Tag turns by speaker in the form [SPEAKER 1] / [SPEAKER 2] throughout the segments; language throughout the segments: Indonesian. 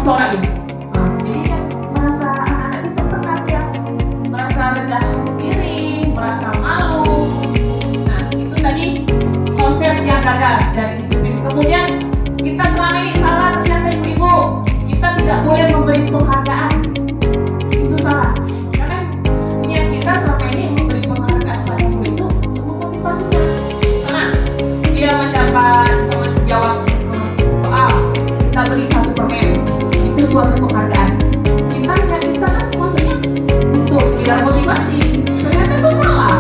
[SPEAKER 1] kesel lagi. Jadi kan merasa anak-anak itu tertekan ya, merasa rendah diri, merasa malu. Nah itu tadi konsep yang gagal dari disiplin. Kemudian kita selama ini salah ternyata ibu-ibu, kita tidak boleh memberi penghargaan. Itu salah. Karena niat kita selama ini memberi penghargaan pada ibu itu memotivasi dia. Karena dia mendapat bisa menjawab soal, kita beri 1 permen, itu suatu penghargaan. Kita kan maksudnya untuk biar motivasi. Ternyata itu salah.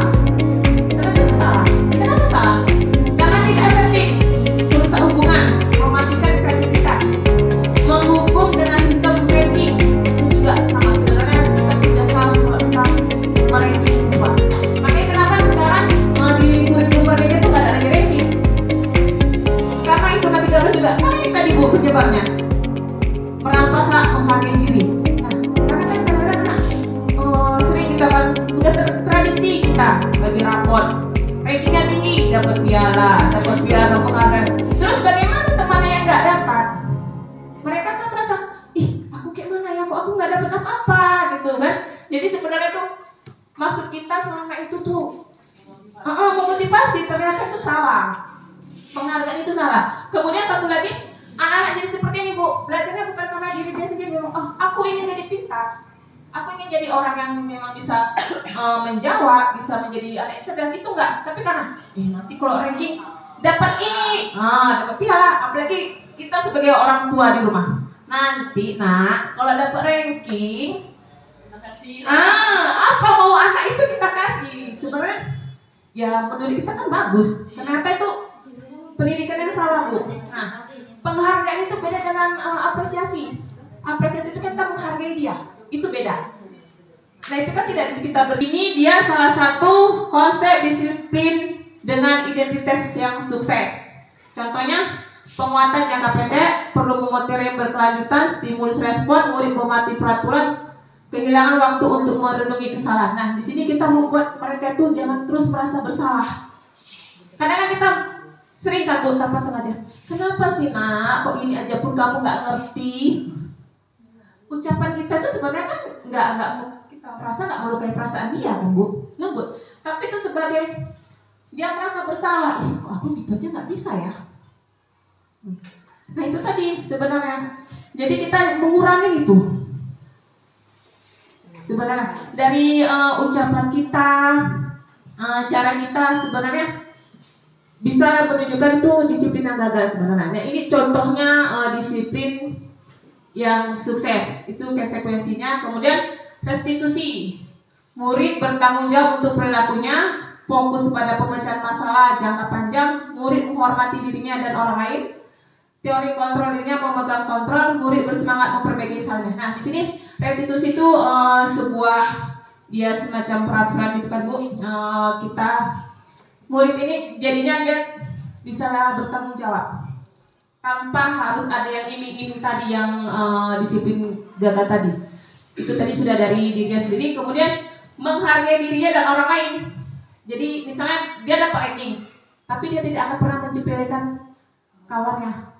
[SPEAKER 1] Kenapa salah? Karena tidak efektif, merusak hubungan, mematikan kreativitas, menghukum dengan sistem ranking. Itu juga sama sebenarnya kita tidak salah kalau kita meranking siswa. Makanya kenapa sekarang di kurikulum merdeka itu nggak ada lagi ranking? Karena itu ketika juga, ini tadi bu penyebabnya merampas hak menghargai diri. Nah, karena kan kadang-kadang sering kita kan udah tradisi kita bagi raport. Rankingnya tinggi, dapat piala penghargaan. Terus bagaimana temannya yang nggak dapat? Mereka kan merasa, aku kayak mana ya, kok aku nggak dapat apa-apa gitu kan? Jadi sebenarnya tuh maksud kita selama itu tuh memotivasi, ternyata itu salah. Penghargaan itu salah. Kemudian satu lagi, anak-anak jadi seperti ini bu, belajarnya bukan karena diri dia sendiri. Aku ingin jadi pintar. Aku ingin jadi orang yang memang bisa menjawab, bisa menjadi anak yang cerdas, itu enggak. Tapi karena nanti kalau ranking dapat ini, dapat piala. Apalagi kita sebagai orang tua di rumah. Nanti kalau dapat ranking, apa mau anak itu kita kasih? Sebenarnya ya menurut kita kan bagus. Ternyata itu pendidikan yang salah bu. Nah, penghargaan itu beda dengan apresiasi. Apresiasi itu kita menghargai dia. Itu beda. Nah itu kan tidak kita begini. Dia salah satu konsep disiplin dengan identitas yang sukses. Contohnya penguatan jangka pendek, perlu memotivasi yang berkelanjutan, stimulus respon, murid mematuhi peraturan, kehilangan waktu untuk merenungi kesalahan. Nah di sini kita membuat mereka itu jangan terus merasa bersalah. Karena kan kita sering kan bu tanpa sengaja, kenapa sih nak kok ini aja pun kamu nggak ngerti? Ucapan kita itu sebenarnya kan nggak kita merasa nggak melukai perasaan dia kan bu, lembut. Tapi itu sebagai dia merasa bersalah, kok aku gitu aja nggak bisa ya. Nah itu tadi sebenarnya. Jadi kita mengurangi itu. Sebenarnya dari ucapan kita, cara kita sebenarnya bisa menunjukkan itu disiplin yang gagal sebenarnya. Nah ini contohnya disiplin yang sukses, itu konsekuensinya. Kemudian restitusi, murid bertanggung jawab untuk perilakunya, fokus pada pemecahan masalah jangka panjang, murid menghormati dirinya dan orang lain. Teori kontrol dirinya, memegang kontrol, murid bersemangat memperbaiki salahnya. Nah di sini restitusi itu sebuah dia semacam peraturan itu kan bu, kita murid ini jadinya dia bisa bertanggung jawab tanpa harus ada yang iming-iming tadi yang disiplin gagal tadi. Itu tadi sudah dari dirinya sendiri. Kemudian menghargai dirinya dan orang lain. Jadi misalnya dia dapat ranking, tapi dia tidak akan pernah mencepelekan kawannya.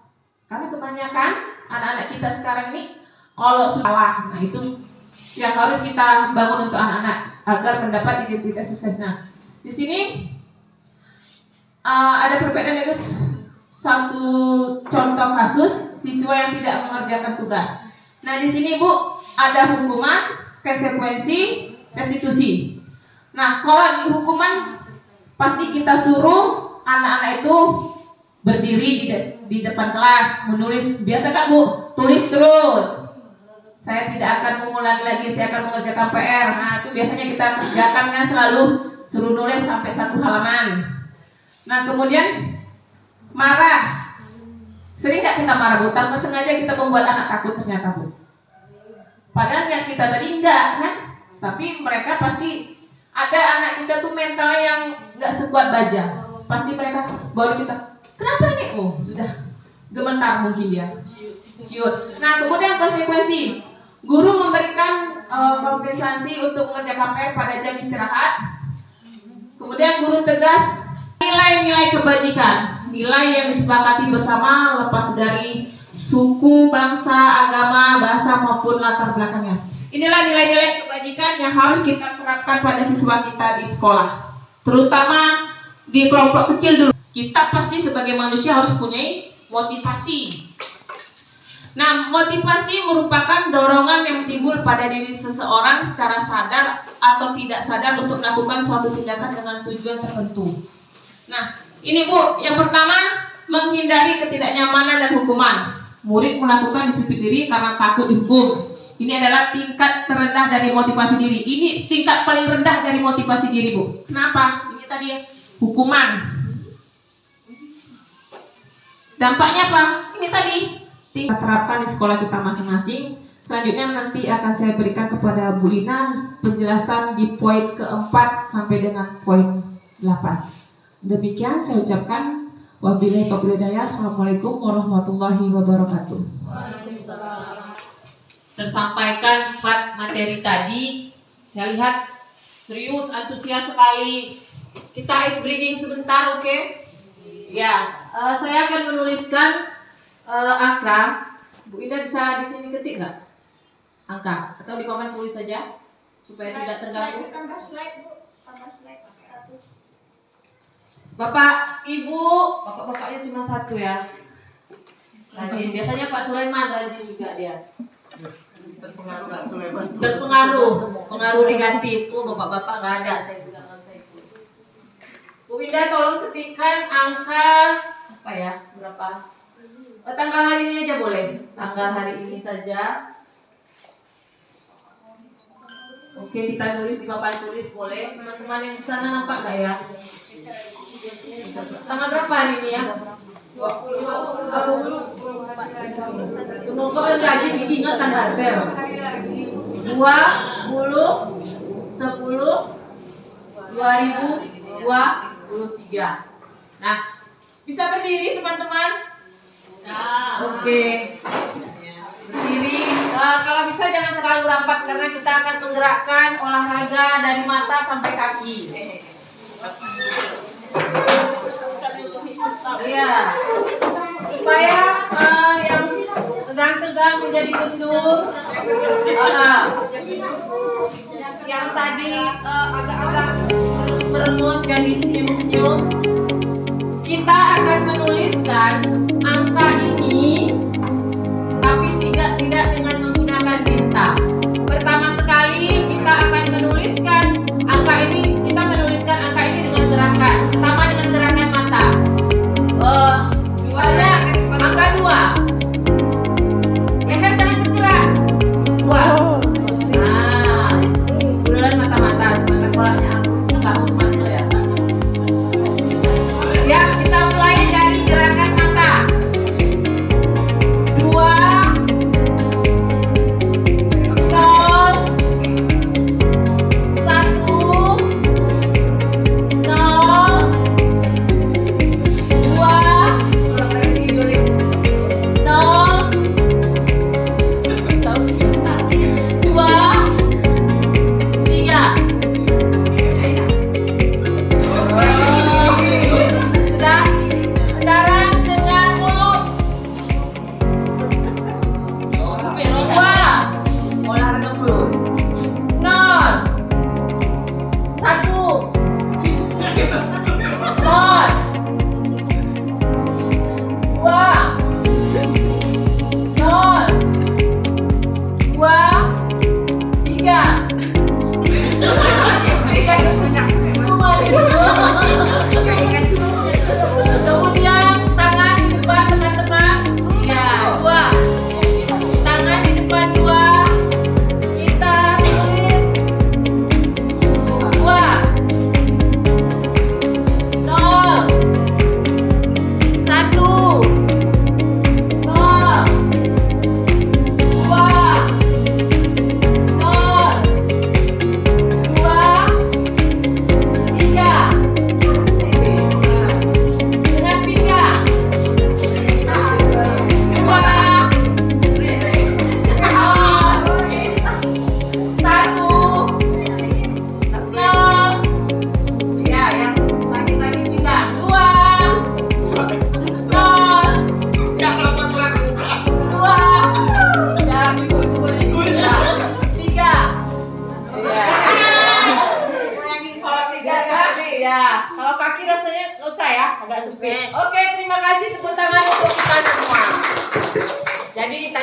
[SPEAKER 1] Karena kebanyakan anak-anak kita sekarang ini kalau sudah salah, nah itu yang harus kita bangun untuk anak-anak agar mendapat identitas sukses. Nah di sini ada perbedaan itu. Satu contoh kasus siswa yang tidak mengerjakan tugas. Nah di sini bu ada hukuman, konsekuensi, restitusi. Nah kalau hukuman pasti kita suruh anak-anak itu berdiri di depan kelas menulis. Biasa kan bu, tulis terus. Saya tidak akan mengulangi lagi, saya akan mengerjakan PR. Nah itu biasanya kita kerjakan kan, selalu suruh nulis sampai 1 halaman. Nah kemudian marah. Sering nggak kita marah bu? Tanpa sengaja kita membuat anak takut ternyata bu. Padahal niat kita tadi enggak kan? Tapi mereka pasti ada anak kita tuh mentalnya yang nggak sekuat baja. Pasti mereka baru kita, kenapa nih? Oh sudah gemetar mungkin dia. Ciut. Nah kemudian konsekuensi, guru memberikan kompensasi untuk mengerjakan PR pada jam istirahat. Kemudian guru tegas nilai-nilai kebajikan, nilai yang disepakati bersama lepas dari suku, bangsa, agama, bahasa maupun latar belakangnya. Inilah nilai-nilai kebajikan yang harus kita terapkan pada siswa kita di sekolah, terutama di kelompok kecil dulu. Kita pasti sebagai manusia harus punya motivasi. Nah, motivasi merupakan dorongan yang timbul pada diri seseorang secara sadar atau tidak sadar untuk melakukan suatu tindakan dengan tujuan tertentu. Nah, ini Bu, yang pertama, menghindari ketidaknyamanan dan hukuman. Murid melakukan disiplin diri karena takut dihukum. Ini adalah tingkat terendah dari motivasi diri. Ini tingkat paling rendah dari motivasi diri, Bu. Kenapa? Ini tadi hukuman. Dampaknya apa? Ini tadi kita terapkan di sekolah kita masing-masing. Selanjutnya nanti akan saya berikan kepada Bu Ina penjelasan di poin keempat sampai dengan poin 8. Demikian saya ucapkan wabillahi taufiq wal hidayah. Assalamualaikum warahmatullahi wabarakatuh.
[SPEAKER 2] Tersampaikan 4 materi tadi, saya lihat serius, antusias sekali. Kita ice breaking sebentar, oke? Ya, saya akan menuliskan angka. Bu Ida bisa di sini ketik nggak? Angka atau di papan tulis saja supaya tidak terganggu.
[SPEAKER 3] Tambah slide, Bu. Tambah slide pakai satu.
[SPEAKER 2] Bapak, Ibu, bapak-bapaknya cuma satu ya. Rajin. Biasanya Pak Sulaiman rajin juga dia.
[SPEAKER 4] Terpengaruh nggak Sulaiman?
[SPEAKER 2] Pengaruh negatif. Oh, bapak-bapak nggak ada. Saya bilang saya ikut. Bu Winda, tolong ketikkan angka apa ya? Berapa? Tanggal hari ini aja boleh. Tanggal hari ini saja. Oke, kita tulis di papan tulis boleh. Teman-teman yang di sana nampak nggak ya? Tanggal berapa hari ini ya? 20. Semoga gaji diingat tanggal sel. 20, 10, 2023. Nah, bisa berdiri teman-teman? Oke. Berdiri. Kalau bisa jangan terlalu rapat karena kita akan menggerakkan olahraga dari mata sampai kaki. Iya. Supaya yang tegang-tegang menjadi kendur. Yang tadi agak-agak merengut jadi senyum-senyum. Kita akan menuliskan angka ini, tapi tidak dengan menggunakan tinta. Pertama sekali kita akan menuliskan angka ini. Kita menuliskan angka ini dengan gerakan. Pertama dengan gerakan mata. Ada angka 2. Leher jangan bergerak. 2. Nah, bulan mata-mata sebagai polanya aku enggak untuk masuk kelihatan. Ya, kita mulai dari gerakan mata.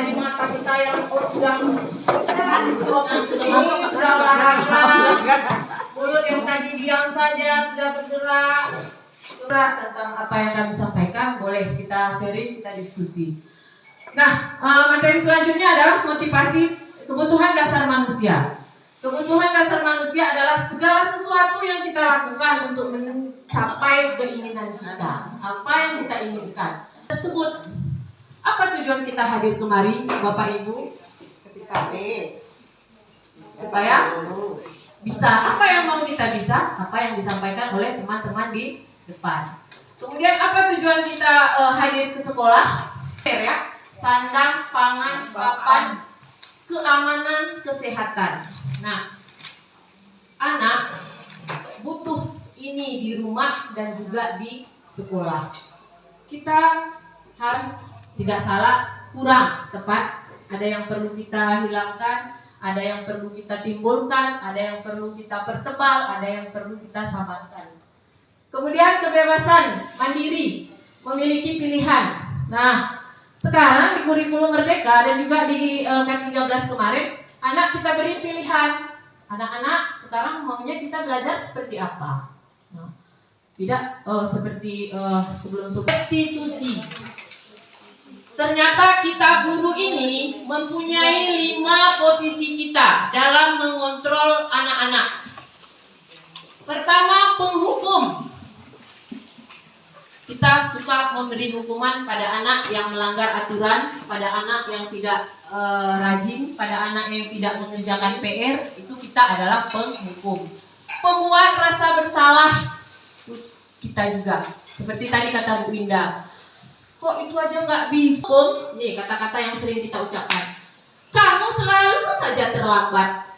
[SPEAKER 2] Jadi mata kita yang sudah fokus ke sini, sudah olahraga, mulut yang tadi diam saja sudah bergerak. Tentang apa yang kami sampaikan, boleh kita sharing, kita diskusi. Nah, materi selanjutnya adalah motivasi kebutuhan dasar manusia. Kebutuhan dasar manusia adalah segala sesuatu yang kita lakukan untuk mencapai keinginan kita. Apa yang kita inginkan. Tersebut, apa tujuan kita hadir kemari, Bapak Ibu? Supaya bisa, apa yang mau kita bisa, apa yang disampaikan oleh teman-teman di depan. Kemudian apa tujuan kita hadir ke sekolah? Ya, sandang, pangan, papan, keamanan, kesehatan. Nah, anak butuh ini di rumah dan juga di sekolah. Kita harus tidak salah, kurang tepat. Ada yang perlu kita hilangkan, ada yang perlu kita timbulkan, ada yang perlu kita pertebal, ada yang perlu kita samarkan. Kemudian kebebasan mandiri, memiliki pilihan. Nah, sekarang di kurikulum Merdeka dan juga di K13 kemarin, anak kita beri pilihan. Anak-anak sekarang maunya kita belajar seperti apa? Nah, tidak seperti sebelum-sebelum. Restitusi. Ternyata kita guru ini mempunyai 5 posisi kita dalam mengontrol anak-anak. Pertama, penghukum. Kita suka memberi hukuman pada anak yang melanggar aturan, pada anak yang tidak rajin, pada anak yang tidak mengerjakan PR, itu kita adalah penghukum. Pembuat rasa bersalah, kita juga. Seperti tadi kata Bu Indah, kok itu aja nggak bisa? Nih kata-kata yang sering kita ucapkan. Kamu selalu saja terlambat.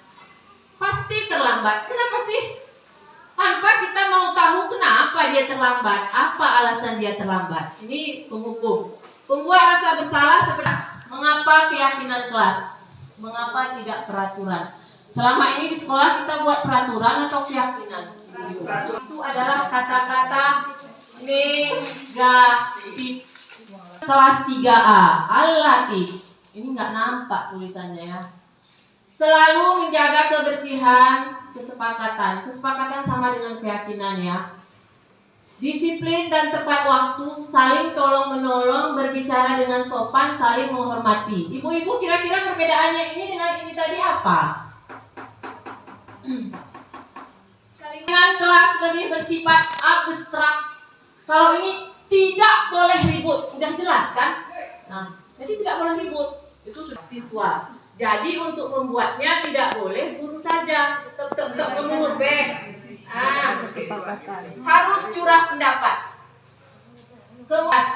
[SPEAKER 2] Pasti terlambat. Kenapa sih? Tanpa kita mau tahu kenapa dia terlambat, apa alasan dia terlambat. Ini penghukum. Pembuat rasa bersalah seperti mengapa keyakinan kelas, mengapa tidak peraturan. Selama ini di sekolah kita buat peraturan atau keyakinan. Itu adalah kata-kata negatif. Kelas 3A, al-latif. Ini nggak nampak tulisannya ya. Selalu menjaga kebersihan, kesepakatan sama dengan keyakinan ya. Disiplin dan tepat waktu, saling tolong menolong, berbicara dengan sopan, saling menghormati. Ibu-ibu kira-kira perbedaannya ini dengan ini tadi apa? Dengan kelas lebih bersifat abstrak. Kalau ini tidak boleh ribut, udah jelas kan? Nah, jadi tidak boleh ribut, itu sudah siswa. Jadi untuk membuatnya tidak boleh guru saja, tetap menurut harus curah pendapat. Kemudian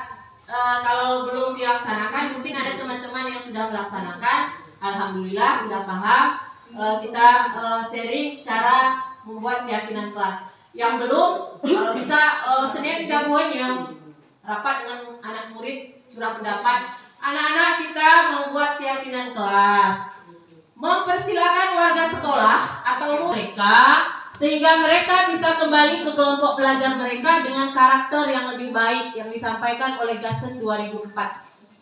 [SPEAKER 2] kalau belum dilaksanakan, mungkin ada teman-teman yang sudah melaksanakan. Alhamdulillah sudah paham. Kita sharing cara membuat keyakinan kelas. Yang belum, kalau bisa Senin kita buatnya rapat dengan anak murid, curah pendapat. Anak-anak kita membuat keyakinan kelas, mempersilakan warga sekolah atau mereka sehingga mereka bisa kembali ke kelompok belajar mereka dengan karakter yang lebih baik yang disampaikan oleh Gasen 2004.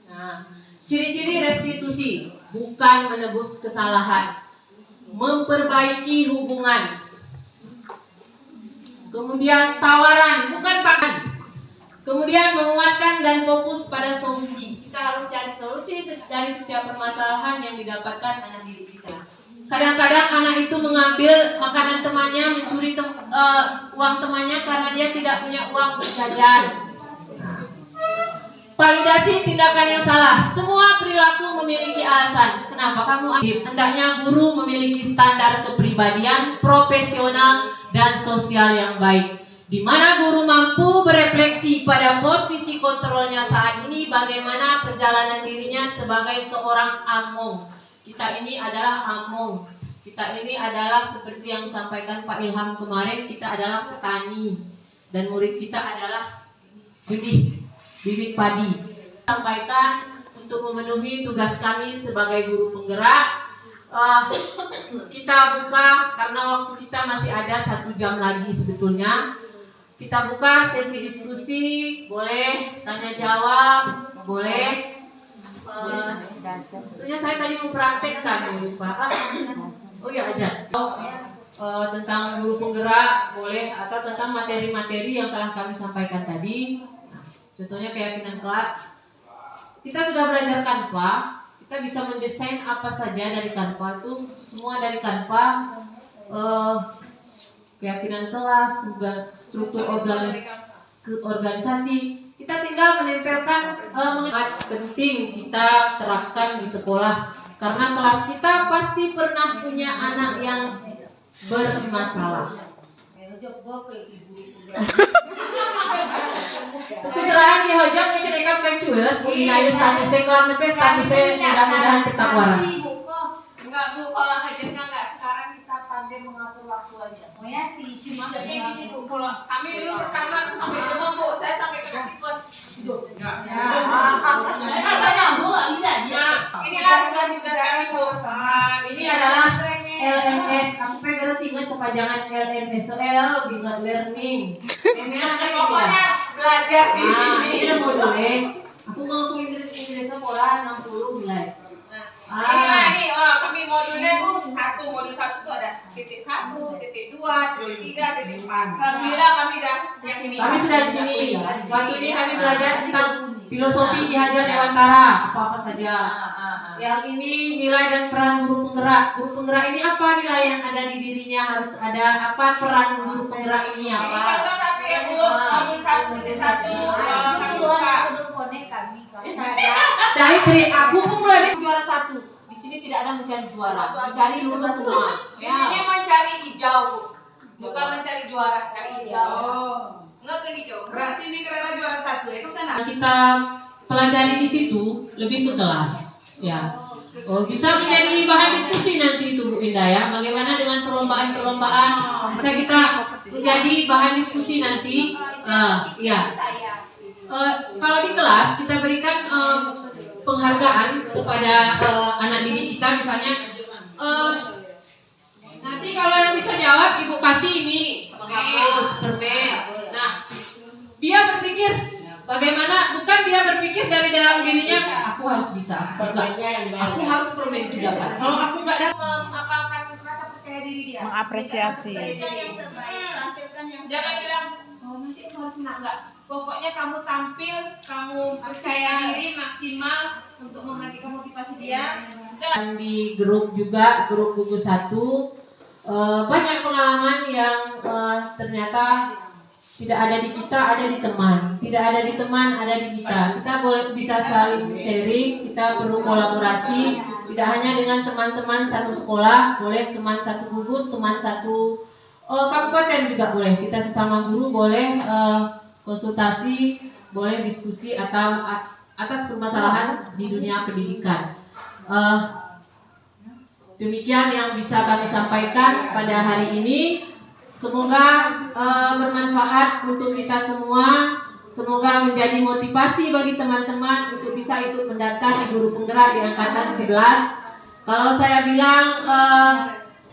[SPEAKER 2] Nah, ciri-ciri restitusi bukan menebus kesalahan, memperbaiki hubungan. Kemudian tawaran bukan pakan. Kemudian menguatkan dan fokus pada solusi. Kita harus cari solusi dari setiap permasalahan yang didapatkan anak didik kita. Kadang-kadang anak itu mengambil makanan temannya, mencuri uang temannya karena dia tidak punya uang untuk jajan. Validasi tindakan yang salah. Semua perilaku memiliki alasan. Kenapa kamu aktif? Hendaknya guru memiliki standar kepribadian, profesional, dan sosial yang baik. Di mana guru mampu berefleksi pada posisi kontrolnya saat ini, bagaimana perjalanan dirinya sebagai seorang among. Kita ini adalah among. Kita ini adalah seperti yang disampaikan Pak Ilham kemarin, kita adalah petani dan murid kita adalah benih, bibit padi. Sampaikan untuk memenuhi tugas kami sebagai guru penggerak. Kita buka karena waktu kita masih ada 1 jam lagi sebetulnya. Kita buka sesi diskusi, boleh tanya jawab, boleh Tentunya saya tadi mempraktekkan, lupa. Oh ya aja. Tentang guru penggerak boleh, atau tentang materi-materi yang telah kami sampaikan tadi. Contohnya keyakinan kelas. Kita sudah belajar Canva. Kita bisa mendesain apa saja dari Canva itu, semua dari Canva. Keyakinan kelas, struktur organisasi. Kita tinggal menempelkan mengenai penting kita terapkan di sekolah, karena kelas kita pasti pernah punya anak yang bermasalah. Pencerahan di hajam yang kita kayak cues, ayo statusnya kelas sampai statusnya mudah-mudahan kita waras.
[SPEAKER 3] Enggak Bu, kalau hajamnya enggak sekarang kita pandai mengatur waktu aja.
[SPEAKER 2] Oh ya, cuma
[SPEAKER 3] Jadi gini Bu, kalau kami dulu pertama sampai rumah Bu, saya sampai ke tipes. Rasanya Bu, enggak dia. Inilah tugas-tugas kami Bu.
[SPEAKER 2] ini adalah LMS. Aku pengen ingat kepanjangan LMS, Bingkat Learning.
[SPEAKER 3] Pokoknya belajar di sini.
[SPEAKER 2] Ini modulnya. Aku mau Inggris sekolah 60 nilai.
[SPEAKER 3] Inilah ini, kami modulnya Bu, modul 1 itu ada titik 1, titik 2, titik 3, titik 4. Alhamdulillah kami dah yang ini.
[SPEAKER 2] Kami sudah di sini. Waktu ini kami belajar tentang filosofi dihajar Dewantara, apa saja. Yang ini nilai dan peran guru penggerak. Guru penggerak ini apa nilai yang ada di dirinya, harus ada apa peran guru penggerak ini apa.
[SPEAKER 3] Contoh satu ya Bu, modul 1, titik 1.
[SPEAKER 2] Dari aku mulai dari juara 1. Di sini tidak ada mencari juara, mencari lulus semua.
[SPEAKER 3] Di sini mencari hijau Bu, bukan mencari juara, cari hijau. Nggak ke hijau.
[SPEAKER 4] Berarti ini karena juara 1 ya, ke sana.
[SPEAKER 2] Kita pelajari di situ lebih ke kelas, ya. Bisa menjadi bahan diskusi nanti itu Bu Indah ya. Bagaimana dengan perlombaan-perlombaan? Bisa kita menjadi bahan diskusi nanti. Ya. Kalau di kelas kita berikan penghargaan kepada anak didik kita, misalnya nanti kalau yang bisa jawab Ibu kasih ini menghapus permen. Nah, dia berpikir bagaimana, bukan dia berpikir dari dalam dirinya aku harus bisa, aku harus permen itu dapat. Kalau aku nggak dapat,
[SPEAKER 3] Mengapalkan rasa percaya diri dia.
[SPEAKER 5] Mengapresiasi.
[SPEAKER 3] Jangan bilang, nanti aku harus menang, enggak. Pokoknya kamu tampil, kamu percaya diri maksimal untuk memberikan motivasi dia.
[SPEAKER 2] dan di grup juga, grup gugus 1 banyak pengalaman yang ternyata tidak ada di kita, ada di teman. Tidak ada di teman, ada di kita. Kita boleh bisa saling sharing, kita perlu kolaborasi. Tidak hanya dengan teman-teman satu sekolah, boleh teman satu gugus, teman satu kabupaten juga boleh. Kita sesama guru boleh konsultasi, boleh diskusi atau atas permasalahan di dunia pendidikan. Demikian yang bisa kami sampaikan pada hari ini. Semoga bermanfaat untuk kita semua. Semoga menjadi motivasi bagi teman-teman untuk bisa ikut mendaftar di guru penggerak di angkatan 11. Kalau saya bilang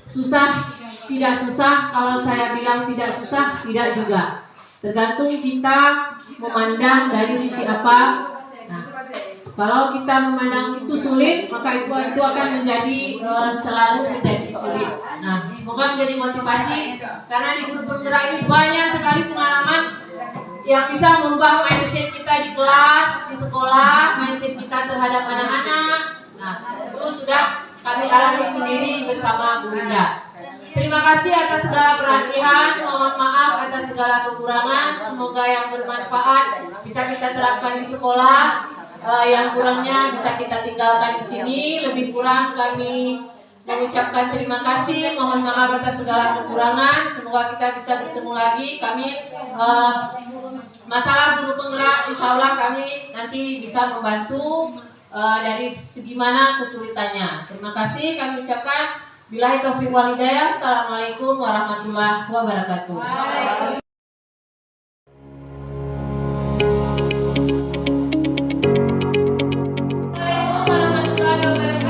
[SPEAKER 2] susah, tidak susah. Kalau saya bilang tidak susah, tidak juga. Tergantung kita memandang dari sisi apa. Nah, kalau kita memandang itu sulit, maka itu akan menjadi selalu menjadi sulit. Nah, semoga menjadi motivasi, karena di guru penggerak ini banyak sekali pengalaman yang bisa mengubah mindset kita di kelas, di sekolah, mindset kita terhadap anak-anak. Nah, itu sudah kami alami sendiri bersama Bu Indah. Terima kasih atas segala perhatian, mohon maaf atas segala kekurangan. Semoga yang bermanfaat bisa kita terapkan di sekolah. Yang kurangnya bisa kita tinggalkan di sini. Lebih kurang kami mengucapkan terima kasih, mohon maaf atas segala kekurangan. Semoga kita bisa bertemu lagi. Kami masalah guru penggerak, insya Allah kami nanti bisa membantu dari segi mana kesulitannya. Terima kasih kami ucapkan. Billahi taufiq wal hidayah. Assalamualaikum warahmatullahi wabarakatuh.
[SPEAKER 6] Waalaikumsalam warahmatullahi wabarakatuh.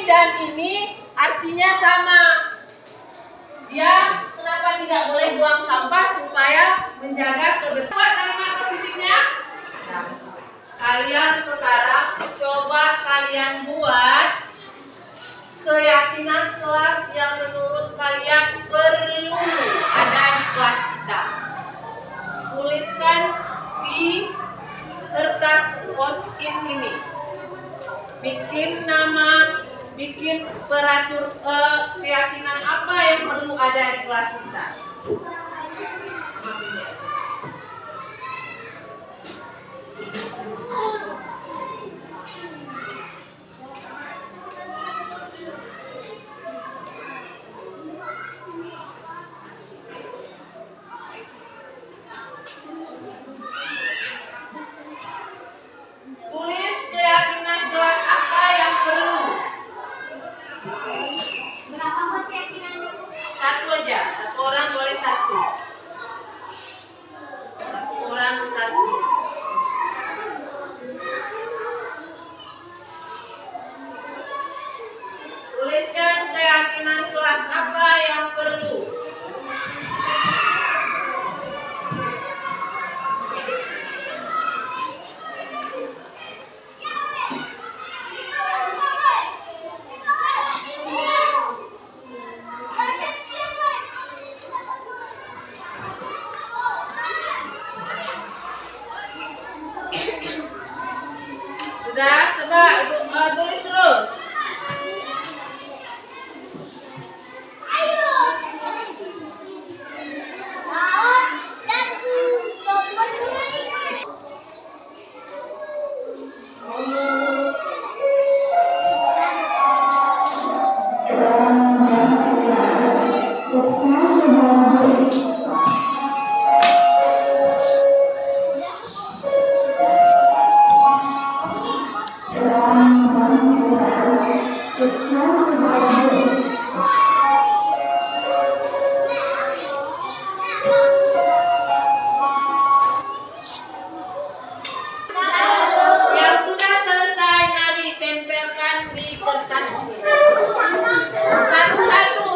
[SPEAKER 2] dan ini artinya sama. Dia kenapa tidak boleh buang sampah supaya menjaga kebersihan. Kalimat positifnya. Nah, kalian sekarang coba kalian buat keyakinan kelas yang menurut kalian perlu ada di kelas kita. Tuliskan di kertas post-it ini. Bikin nama, bikin keyakinan apa yang perlu ada di kelas kita. Tulis keyakinan kelas apa yang perlu.
[SPEAKER 5] Berapa buat keyakinannya?
[SPEAKER 2] Satu aja, satu orang boleh satu. Satu orang satu. Tuliskan keyakinan kelas apa yang perlu. Sudah, coba tulis terus. Yang sudah selesai, mari tempelkan di kertas ini. Satu-satu.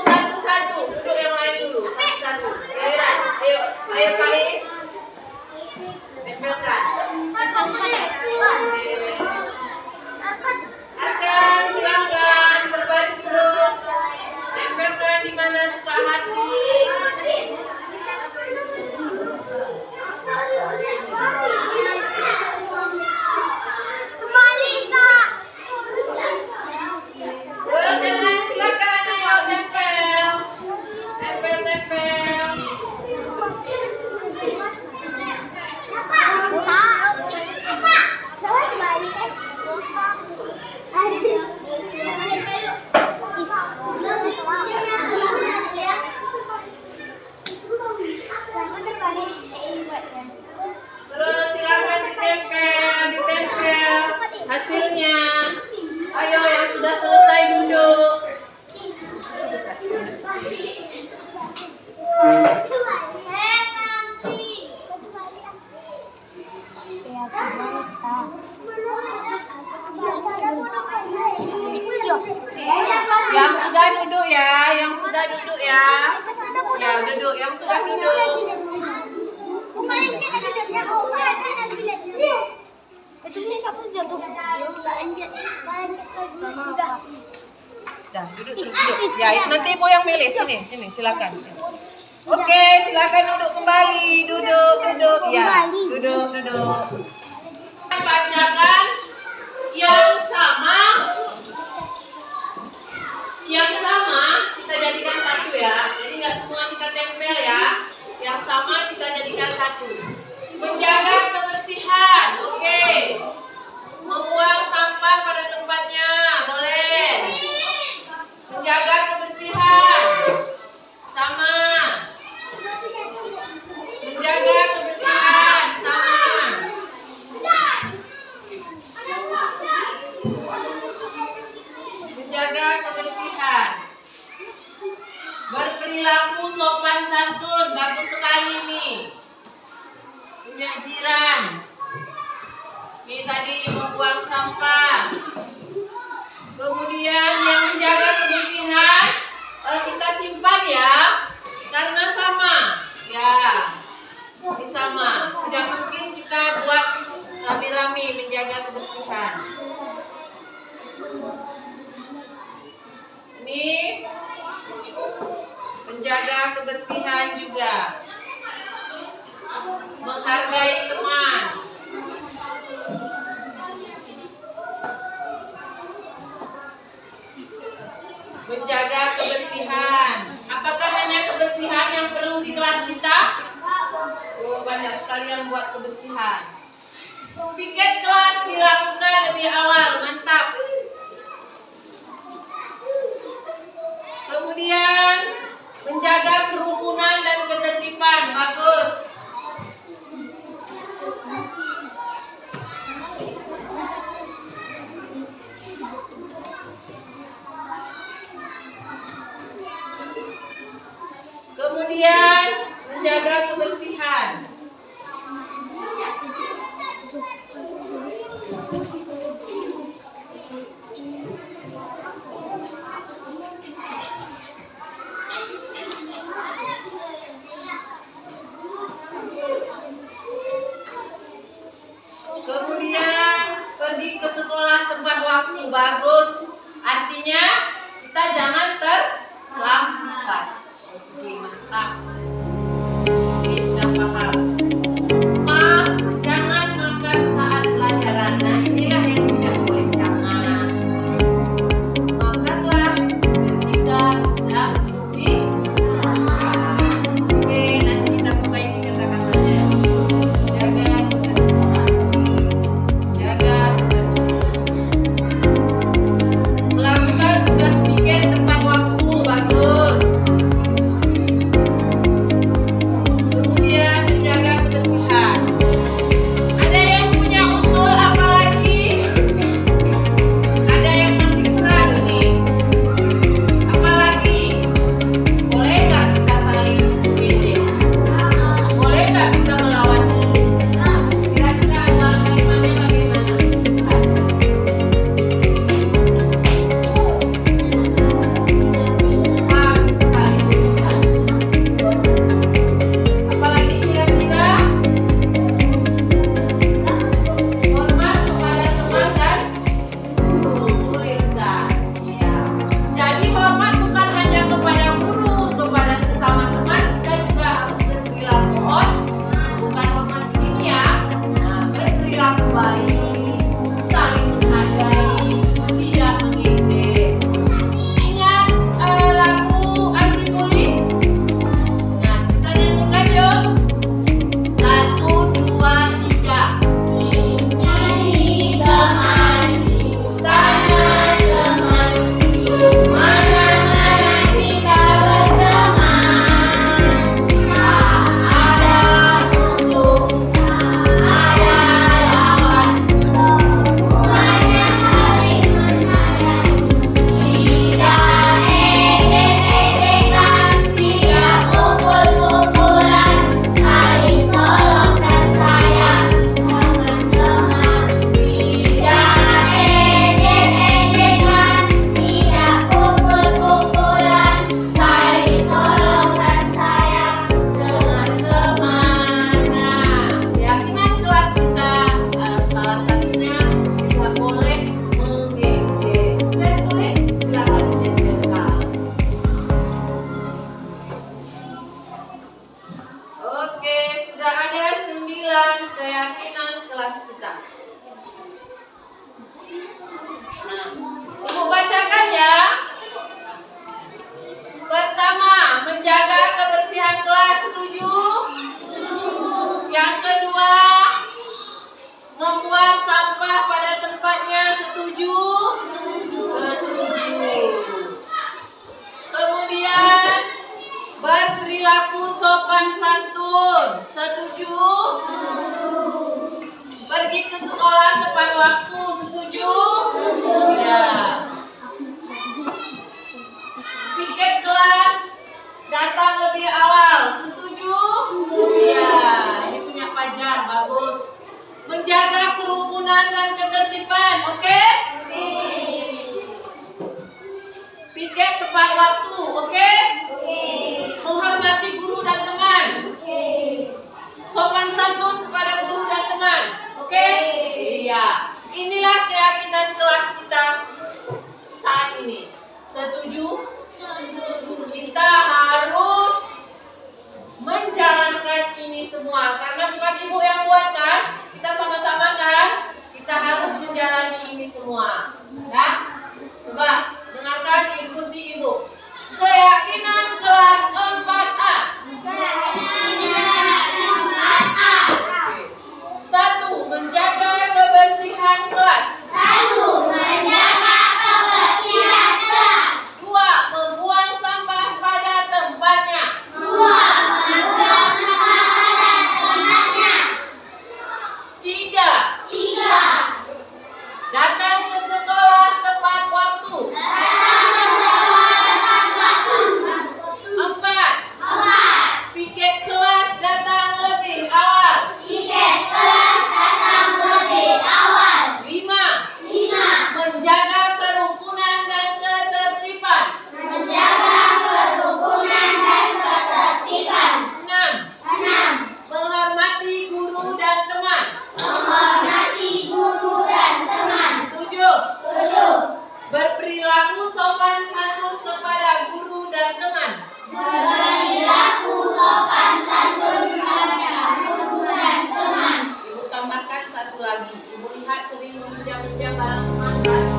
[SPEAKER 2] Duduk yang lain dulu. Satu. Giliran. Ayo Pais. Tempelkan. Akan silakan berbaris terus. Tempelkan di mana suka hati. Terus yang lain silakan, ayo tempel. Tempel. Terus silakan ditempel hasilnya. Ayo yang sudah selesai duduk. Yang sudah duduk ya. Ya, duduk. Yang sudah duduk. Dah, duduk. Ya, nanti Ibu yang milih. Sini, silakan. Sini. Oke, silakan duduk kembali. Duduk. Ya, duduk. Bacakan yang sama. Yang sama kita jadikan satu ya. Jadi nggak semua kita tempel ya. Yang sama kita jadikan satu. Menjaga kebersihan, oke. Membuang sampah pada tempatnya, boleh. Menjaga kebersihan, sama. Menjaga kebersihan, sama. Menjaga kebersihan. Berperilaku sopan santun, bagus sekali nih. Punya jiran. Ini tadi membuang sampah. Kemudian yang kebersihan juga. Menghargai teman. Menjaga kebersihan. Apakah hanya kebersihan yang perlu di kelas kita? Oh, banyak sekali yang buat kebersihan. Piket kelas dilakukan lebih awal, mantap. Kemudian menjaga kerukunan dan ketertiban, bagus. Kemudian menjaga kebersihan. Kemudian pergi ke sekolah tepat waktu, bagus. Artinya kita jangan terlambat. Oke, mantap. Oke, sudah paham. Jangan makan saat pelajaran. Nah, inilah yang tidak boleh, jangan. Makanlah ketika jam istirahat. Oke, nanti kita perbaiki kata-katanya. Jaga kebersihan. Jaga kebersihan. Melakukan tugas piket tepat waktu, bagus. Kemudian menjaga kebersihan. Ada yang punya usul apa lagi? Ada yang masih kurang nih? Apa lagi? Boleh nggak kita saling meeting? Boleh nggak kita melawan? Kira-kira ada kalimatnya bagaimana? Bagus sekali, bisa. Apalagi kira-kira? Hormat kepada teman dan guru, tuliskan. Iya. Jadi hormat bukan hanya kepada guru, kepada sesama teman kita juga harus berperilaku bukan hormat ini ya. Nah, berperilaku baik, saling menghargai, tidak mengejek. Ingat lagu anti bully? Nah, kita nyanyikan yuk. 1, 2, 3. Cari teman, sana teman, mana-mana kita berteman. Tak ada musuh, tak ada lawan, semuanya saling menghargai. Tidak ejek-ejekan, tidak pukul-pukulan, saling tolong dan sayang teman-teman. Tidak ejek-ejekan, tidak pukul-pukulan, saling tolong dan sayang teman-teman. Nah, keyakinan kelas kita salah satunya tidak boleh mengejek. Sudah ditulis? Silakan dijelaskan. Oke, sudah ada 9 keyakinan kelas kita. Nah, Ibu bacakan ya. Pertama, menjaga kebersihan kelas, setuju? Yang kedua, membuang sampah pada tempatnya, setuju? Setuju. Kemudian berperilaku sopan santun, setuju? Pergi ke sekolah tepat waktu, setuju? Ya. Piket kelas datang lebih awal, setuju? Ya, ini punya Fajar, bagus. Menjaga kerukunan dan ketertiban, oke? Piket tepat waktu, oke? Menghormati guru dan teman. Sopan santun kepada guru dan teman, oke? Iya. Inilah keyakinan kelas kita saat ini. Setuju? Kita harus semua. Karena bukan ibu yang buat kan, kita sama-sama kan, kita harus menjalani ini semua. Nah, coba dengarkan ikuti ibu. Keyakinan kelas 4A. Satu, menjaga kebersihan kelas. Dua, membuang sampah pada tempatnya. Tiga, datang ke sekolah tepat waktu. Empat, piket kelas datang lebih awal. Lima, menjaga kerukunan dan ketertiban. Enam, menghormati guru dan teman. Tujuh, berperilaku sopan santun kepada guru dan teman. Ibu tambahkan satu lagi. Ibu lihat sering meminjam barang teman kan?